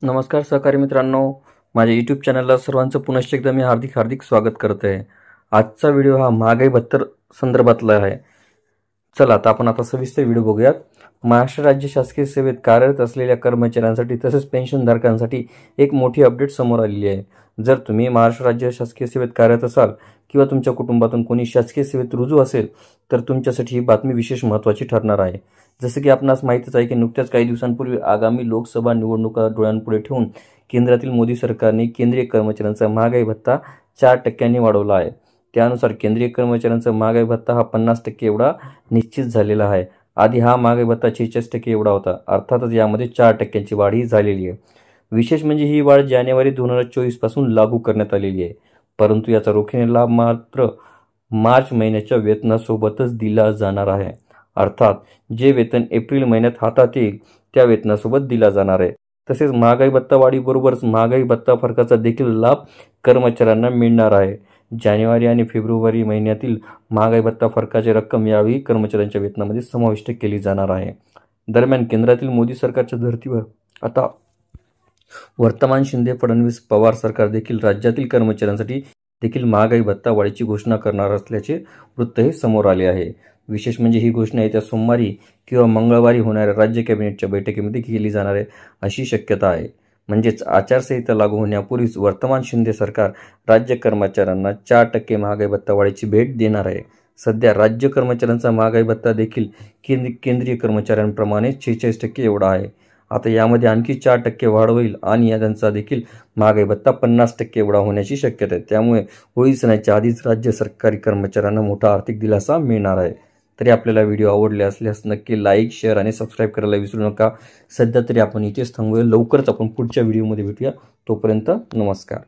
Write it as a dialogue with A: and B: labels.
A: नमस्कार सहकारी मित्रांनो, माझ्या यूट्यूब चॅनलला सर्वांचं पुनश्च एकदा मी हार्दिक स्वागत करत आहे। आजचा व्हिडिओ हा महागाई भत्तर संदर्भातला आहे। चला आता आपण सविस्तर व्हिडिओ बघूयात। महाराष्ट्र राज्य शासकीय सेवेत कार्यरत असलेल्या कर्मचाऱ्यांसाठी तसेच पेन्शनधारकांसाठी एक मोठी अपडेट समोर आलेली आहे। जर तुम्ही महाराष्ट्र राज्य शासकीय सेवेत कार्यरत असाल किंवा तुमच्या कुटुंबातून कोणी शासकीय सेवेत रुजू असेल तर तुमच्यासाठी ही बातमी विशेष महत्त्वाची ठरणार आहे। जसे की आपणास माहितीच आहे की नुकत्याच काही दिवसांपूर्वी आगामी लोकसभा निवडणुका डोळ्यांपुढे ठेवून केंद्रातील मोदी सरकारने केंद्रीय कर्मचाऱ्यांचा महागाई भत्ता 4% वाढवला आहे। त्यानुसार केंद्रीय कर्मचाऱ्यांचा महागाई भत्ता हा 50% एवढा निश्चित झालेला आहे। आधी हा महागाई भत्ता 46% एवढा होता। अर्थातच यामध्ये 4%ची वाढ ही झालेली आहे। विशेष म्हणजे ही वाढ जानेवारी 2024 पासून लागू करण्यात आलेली आहे, परंतु याचा रोखीने लाभ मात्र मार्च महिन्याच्या वेतनासोबतच दिला जाणार आहे। अर्थात जे वेतन एप्रिल महिन्यात हातात येईल त्या वेतनासोबत दिला जाणार आहे। तसेच महागाई भत्ता वाढीबरोबरच महागाई भत्ता फरकाचा देखील लाभ कर्मचाऱ्यांना मिळणार आहे। जानेवारी आणि फेब्रुवारी महिन्यातील महागाई भत्ता फरकाची रक्कम यावेळी कर्मचाऱ्यांच्या वेतनामध्ये समाविष्ट केली जाणार आहे। दरम्यान केंद्रातील मोदी सरकारच्या धर्तीवर आता वर्तमान शिंदे फडणवीस पवार सरकार देखील राज्यातील कर्मचाऱ्यांसाठी देखील महागाई भत्ता वाढीची घोषणा करणार असल्याचे वृत्त हे समोर आले आहे। विशेष म्हणजे ही घोषणा येत्या सोमवारी किंवा मंगळवारी होणाऱ्या राज्य कॅबिनेटच्या बैठकीमध्ये केली जाणार आहे अशी शक्यता आहे। म्हणजेच आचारसंहिता लागू होण्यापूर्वीच वर्तमान शिंदे सरकार राज्य कर्मचाऱ्यांना 4% महागाई भत्ता वाढीची भेट देणार आहे। सध्या राज्य कर्मचाऱ्यांचा महागाई भत्ता देखील केंद्रीय कर्मचाऱ्यांप्रमाणे 46% एवढा आहे। आता यामध्ये आणखी 4% वाढ होईल आणि त्यांचा देखील महागाई भत्ता 50% एवढा होण्याची शक्यता आहे। त्यामुळे होळी सणाच्या आधीच राज्य सरकारी कर्मचाऱ्यांना मोठा आर्थिक दिलासा मिळणार आहे। तरी आपल्याला व्हिडिओ आवडले असल्यास नक्की लाईक, शेअर आणि सबस्क्राईब करायला विसरू नका। सध्या तरी आपण इथेच थांबूया। लवकरच आपण पुढच्या व्हिडिओमध्ये भेटूया। तोपर्यंत नमस्कार।